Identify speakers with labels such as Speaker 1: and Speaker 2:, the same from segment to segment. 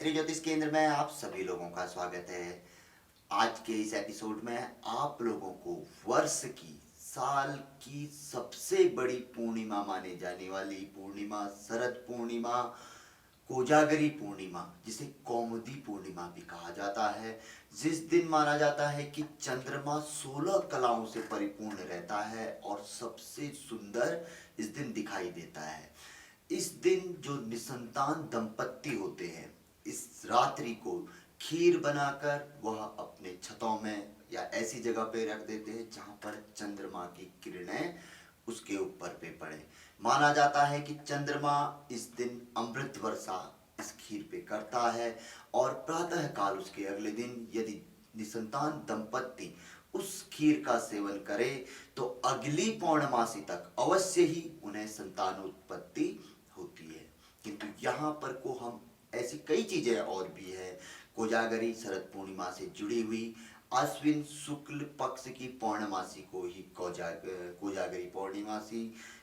Speaker 1: गायत्री ज्योतिष केंद्र में आप सभी लोगों का स्वागत है। आज के इस एपिसोड में आप लोगों को वर्ष की, साल की सबसे बड़ी पूर्णिमा मानी जाने वाली पूर्णिमा, शरद पूर्णिमा, कोजागरी पूर्णिमा, जिसे कौमुदी पूर्णिमा भी कहा जाता है, जिस दिन माना जाता है कि चंद्रमा 16 कलाओं से परिपूर्ण रहता है और सबसे सुंदर इस दिन दिखाई देता है। इस दिन जो निसंतान दंपत्ति होते हैं, इस रात्रि को खीर बनाकर वह अपने छतों में या ऐसी जगह पे रख देते हैं जहां पर चंद्रमा की किरणें उसके ऊपर पे पड़े। माना जाता है कि चंद्रमा इस दिन अमृत वर्षा इस खीर पे करता है और प्रातः काल उसके अगले दिन यदि निसंतान दंपत्ति उस खीर का सेवन करे तो अगली पौर्णमासी तक अवश्य ही उन्हें संतानोत्पत्ति होती है। किंतु यहाँ पर को हम ऐसी कई चीजें और भी है। कोजागरी शरद पूर्णिमा से जुड़ी हुई अश्विन शुक्ल पक्ष की पौर्णमासी को ही कोजागरी पौर्णिमासी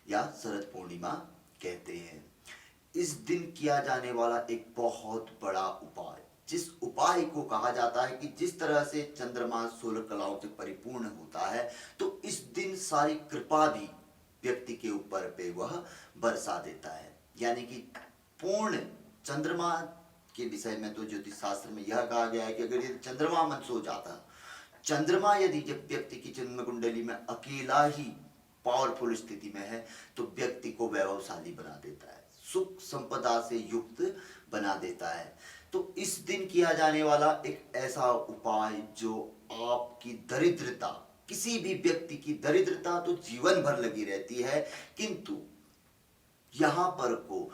Speaker 1: या शरद पूर्णिमा कहते हैं। इस दिन किया जाने वाला एक बहुत बड़ा उपाय, जिस उपाय को कहा जाता है कि जिस तरह से चंद्रमा 16 कलाओं से परिपूर्ण होता है, तो इस दिन सारी कृपा भी व्यक्ति के ऊपर पे वह बरसा देता है। यानी कि पूर्ण चंद्रमा के विषय में तो ज्योतिष शास्त्र में यह कहा गया है कि अगर ये चंद्रमा मन सो जाता, चंद्रमा यदि जब व्यक्ति की जन्म कुंडली में अकेला ही पावरफुल स्थिति में है तो व्यक्ति को वैभवशाली बना देता है, सुख संपदा से युक्त बना देता है। तो इस दिन किया जाने वाला एक ऐसा उपाय जो आपकी दरिद्रता, किसी भी व्यक्ति की दरिद्रता तो जीवन भर लगी रहती है, किंतु यहाँ पर को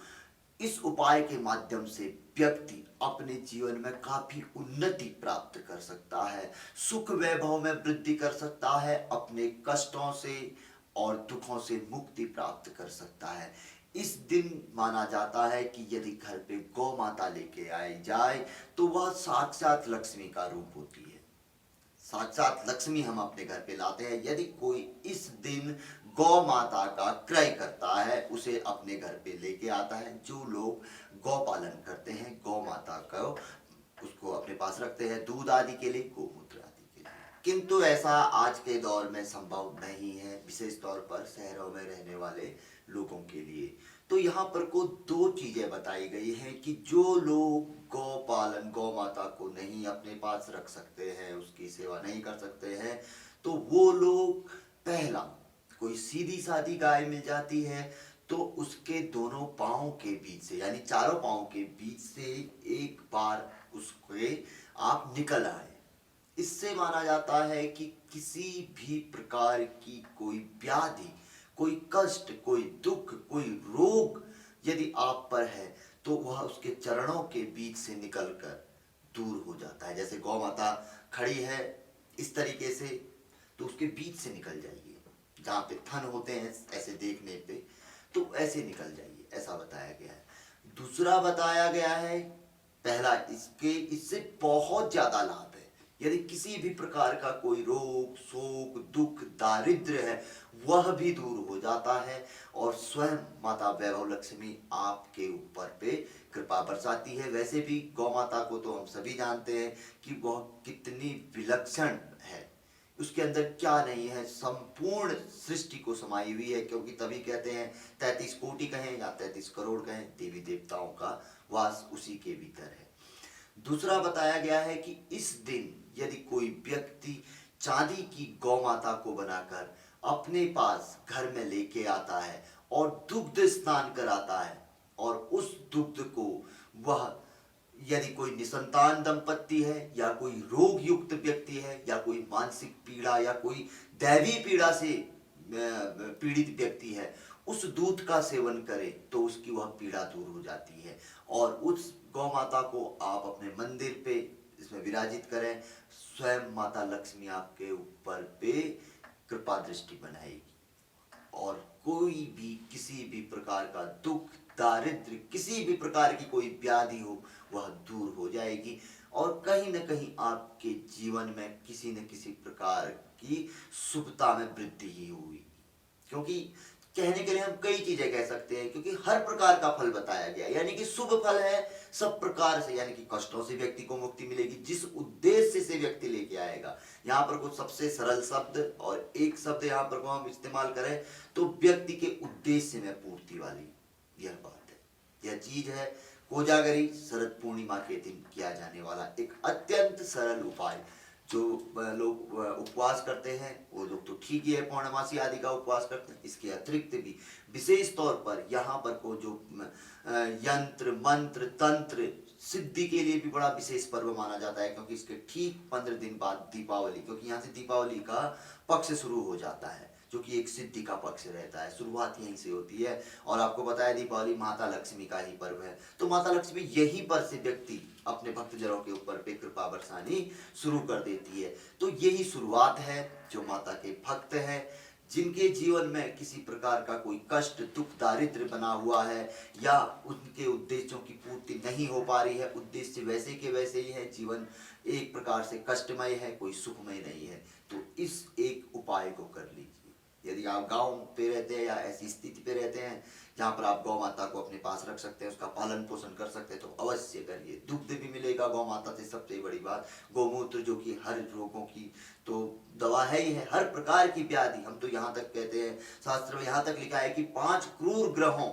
Speaker 1: इस उपाय के माध्यम से व्यक्ति अपने जीवन में काफी उन्नति प्राप्त कर सकता है, सुख वैभव में वृद्धि कर सकता है, अपने कष्टों से और दुखों से मुक्ति प्राप्त कर सकता है। इस दिन माना जाता है कि यदि घर पे गौ माता लेके आई जाए तो वह साक्षात लक्ष्मी का रूप होती है। साक्षात लक्ष्मी हम अपने घर पे लाते हैं। यदि कोई इस दिन गौ माता का क्रय करता है, उसे अपने घर पे लेके आता है, जो लोग गौ पालन करते हैं, गौ माता को उसको अपने पास रखते हैं दूध आदि के लिए, गोमूत्र आदि के लिए, किंतु ऐसा आज के दौर में संभव नहीं है, विशेष तौर पर शहरों में रहने वाले लोगों के लिए। तो यहाँ पर को दो चीजें बताई गई हैं कि जो लोग गौ पालन, गौ माता को नहीं अपने पास रख सकते हैं, उसकी सेवा नहीं कर सकते हैं, तो वो लोग पहला, कोई सीधी सादी गाय मिल जाती है तो उसके दोनों पांव के बीच से, यानी चारों पांव के बीच से एक बार उसके आप निकल आए। इससे माना जाता है कि किसी भी प्रकार की कोई व्याधि, कोई कष्ट, कोई दुख, कोई रोग यदि आप पर है तो वह उसके चरणों के बीच से निकलकर दूर हो जाता है। जैसे गौ माता खड़ी है इस तरीके से, तो उसके बीच से निकल जाइए, जहाँ पे थन होते हैं ऐसे देखने पे, तो ऐसे निकल जाइए, ऐसा बताया गया है। दूसरा बताया गया है, पहला इससे बहुत ज्यादा लाभ है। यदि किसी भी प्रकार का कोई रोग, शोक, दुख, दारिद्र्य है, वह भी दूर हो जाता है और स्वयं माता वैभव लक्ष्मी आपके ऊपर पे कृपा बरसाती है। वैसे भी गौ माता को तो हम सभी जानते हैं कि वह कितनी विलक्षण है, उसके अंदर क्या नहीं है, संपूर्ण सृष्टि को समाई हुई है। क्योंकि तभी कहते हैं 33 कोटि कहें या 33 करोड़ कहें, देवी देवताओं का वास उसी के भीतर है। दूसरा बताया गया है कि इस दिन यदि कोई व्यक्ति चांदी की गौ माता को बनाकर अपने पास घर में लेके आता है और दुग्ध स्नान कराता है, और उस दुग्ध को वह, यदि कोई निसंतान दंपत्ति है या कोई रोग युक्त व्यक्ति है या कोई मानसिक पीड़ा या कोई दैवी पीड़ा से पीड़ित व्यक्ति है, उस दूध का सेवन करे तो उसकी वह पीड़ा दूर हो जाती है। और उस गौ माता को आप अपने मंदिर पे इसमें विराजित करें, स्वयं माता लक्ष्मी आपके ऊपर पे कृपा दृष्टि बनाएगी और कोई भी किसी भी प्रकार का दुख, दारिद्र्य, किसी भी प्रकार की कोई व्याधि हो वह दूर हो जाएगी और कहीं न कहीं आपके जीवन में किसी न किसी प्रकार की शुभता में वृद्धि ही हुई। क्योंकि कहने के लिए हम कई चीजें कह सकते हैं, क्योंकि हर प्रकार का फल बताया गया, यानी कि शुभ फल है सब प्रकार से, यानी कि कष्टों से व्यक्ति को मुक्ति मिलेगी जिस उद्देश्य से व्यक्ति लेके आएगा। यहाँ पर कुछ सबसे सरल शब्द और एक शब्द यहाँ पर को हम इस्तेमाल करें तो व्यक्ति के उद्देश्य में पूर्ति वाली यह बात है, यह चीज है। कोजागरी शरद पूर्णिमा के दिन किया जाने वाला एक अत्यंत सरल उपाय, जो लोग उपवास करते हैं वो लोग तो ठीक ही है, पौर्णमासी आदि का उपवास करते हैं। इसके अतिरिक्त भी विशेष तौर पर यहाँ पर को जो यंत्र मंत्र तंत्र सिद्धि के लिए भी बड़ा विशेष पर्व माना जाता है, क्योंकि इसके ठीक 15 दिन बाद दीपावली, क्योंकि यहाँ से दीपावली का पक्ष शुरू हो जाता है, जो कि एक सिद्धि का पक्ष रहता है, शुरुआत यहीं से होती है। और आपको बताया दीपावली माता लक्ष्मी का ही पर्व है, तो माता लक्ष्मी यहीं पर से व्यक्ति अपने भक्तजनों के ऊपर पे कृपा बरसानी शुरू कर देती है। तो यही शुरुआत है। जो माता के भक्त हैं, जिनके जीवन में किसी प्रकार का कोई कष्ट दुख दारिद्र्य बना हुआ है, या उनके उद्देश्यों की पूर्ति नहीं हो पा रही है, उद्देश्य वैसे के वैसे ही है, जीवन एक प्रकार से कष्टमय है, कोई सुखमय नहीं है, तो इस एक उपाय को कर लीजिए। यदि आप गांव पे रहते हैं या ऐसी स्थिति पे रहते हैं जहाँ पर आप गौ माता को अपने पास रख सकते हैं, उसका पालन पोषण कर सकते हैं, तो अवश्य करिए। दुग्ध भी मिलेगा गौ माता से, सबसे बड़ी बात गौमूत्र, जो कि हर रोगों की तो दवा है ही है, हर प्रकार की व्याधि। हम तो यहाँ तक कहते हैं, शास्त्र में यहाँ तक लिखा है कि 5 क्रूर ग्रहों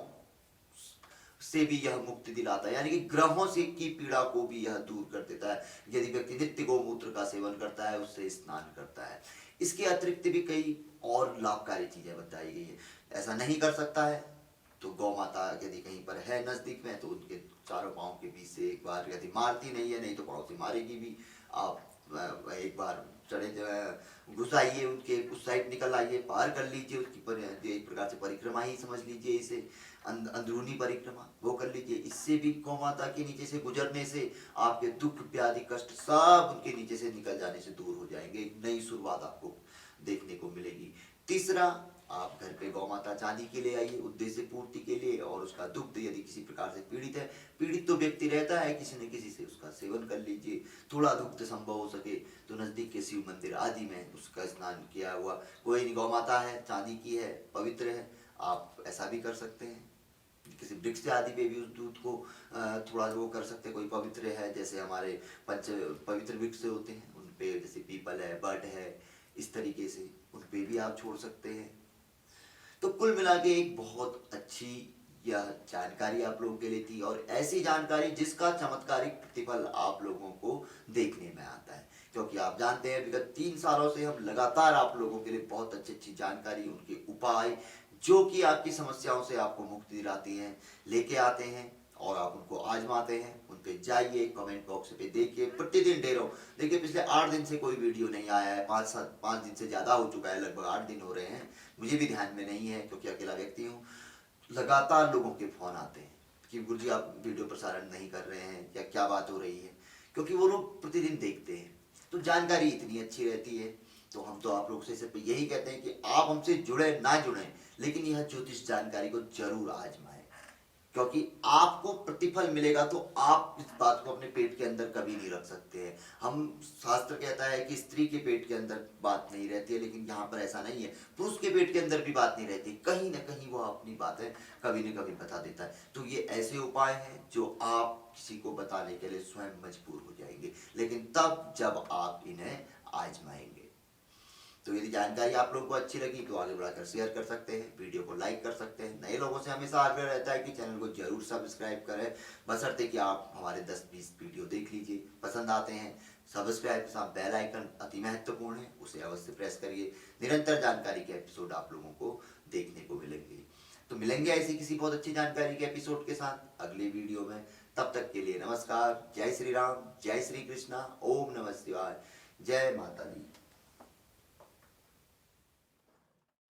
Speaker 1: से भी यह मुक्ति दिलाता है, यानी कि ग्रहों से की पीड़ा को भी यह दूर कर देता है यदि व्यक्ति नित्य गौमूत्र का सेवन करता है, उससे स्नान करता है। इसके अतिरिक्त भी कई और लाभकारी चीजें बताई गई है। ऐसा नहीं कर सकता है तो गौ माता यदि कहीं पर है नजदीक में, तो उनके चारों पांव के बीच से एक बार, यदि मारती नहीं है, नहीं तो पांव से मारेगी भी, आप एक बार चढ़े घुस आइए, उनके उस साइड निकल आइए, पार कर लीजिए उसकी एक प्रकार से परिक्रमा ही समझ लीजिए इसे, अंदरूनी परिक्रमा वो कर लीजिए। इससे भी गौ माता के नीचे से गुजरने से आपके दुख व्याधि कष्ट सब उनके नीचे से निकल जाने से दूर हो जाएंगे, एक नई शुरुआत आपको देखने को मिलेगी। तीसरा, आप घर पे गौ माता चांदी के लिए आइए उद्देश्य पूर्ति के लिए, और उसका दुग्ध यदि किसी प्रकार से पीड़ित है, पीड़ित तो व्यक्ति रहता है किसी न किसी से, उसका सेवन कर लीजिए। थोड़ा दुग्ध संभव हो सके तो नजदीक के शिव मंदिर आदि में उसका स्नान किया हुआ, कोई नहीं, गौ माता है, चांदी की है, पवित्र है, आप ऐसा भी कर सकते हैं। किसी वृक्ष आदि पे भी उस दूध को थोड़ा वो कर सकते हैं, कोई पवित्र है, जैसे हमारे पंच पवित्र वृक्ष होते हैं उन पे, जैसे पीपल है, बट है, इस तरीके से उन पे भी आप छोड़ सकते हैं। तो कुल मिला के एक बहुत अच्छी यह जानकारी आप लोगों के लिए थी, और ऐसी जानकारी जिसका चमत्कारिक प्रतिफल आप लोगों को देखने में आता है, क्योंकि आप जानते हैं विगत 3 सालों से हम लगातार आप लोगों के लिए बहुत अच्छी अच्छी जानकारी, उनके उपाय, जो कि आपकी समस्याओं से आपको मुक्ति दिलाती हैं, लेके आते हैं, और आप उनको आजमाते हैं। उन पे जाइए, कमेंट बॉक्स पे देखिए, प्रतिदिन ढेरों, देखिए पिछले 8 दिन से कोई वीडियो नहीं आया है, 5 दिन से ज्यादा हो चुका है, लगभग 8 दिन हो रहे हैं, मुझे भी ध्यान में नहीं है क्योंकि अकेला व्यक्ति हूँ। लगातार लोगों के फोन आते हैं कि गुरुजी आप वीडियो प्रसारण नहीं कर रहे हैं, या क्या बात हो रही है, क्योंकि वो लोग प्रतिदिन देखते हैं, तो जानकारी इतनी अच्छी रहती है। तो हम तो आप लोग से सिर्फ यही कहते हैं कि आप हमसे जुड़े ना जुड़े, लेकिन यह ज्योतिष जानकारी को जरूर आजमाएं, क्योंकि आपको प्रतिफल मिलेगा, तो आप इस बात को अपने पेट के अंदर कभी नहीं रख सकते हैं। हम शास्त्र कहता है कि स्त्री के पेट के अंदर बात नहीं रहती है, लेकिन यहाँ पर ऐसा नहीं है, पुरुष के पेट के अंदर भी बात नहीं रहती, कहीं ना कहीं वो अपनी बातें कभी न कभी बता देता है। तो ये ऐसे उपाय हैं जो आप किसी को बताने के लिए स्वयं मजबूर हो जाएंगे, लेकिन तब जब आप इन्हें आजमाएंगे। तो यदि जानकारी आप लोगों को अच्छी लगी तो आगे बढ़ाकर शेयर कर सकते हैं, वीडियो को लाइक कर सकते हैं। नए लोगों से हमेशा आग्रह रहता है कि चैनल को जरूर सब्सक्राइब करें, बशर्ते कि आप हमारे 10-20 वीडियो देख लीजिए, पसंद आते हैं। सब्सक्राइब के साथ बेल आइकन अति महत्वपूर्ण है, उसे अवश्य प्रेस करिए। निरंतर जानकारी के एपिसोड आप लोगों को देखने को मिलेंगे। तो मिलेंगे ऐसी किसी बहुत अच्छी जानकारी के एपिसोड के साथ अगले वीडियो में। तब तक के लिए नमस्कार, जय श्री राम, जय श्री कृष्णा, ओम नमः शिवाय, जय माता दी।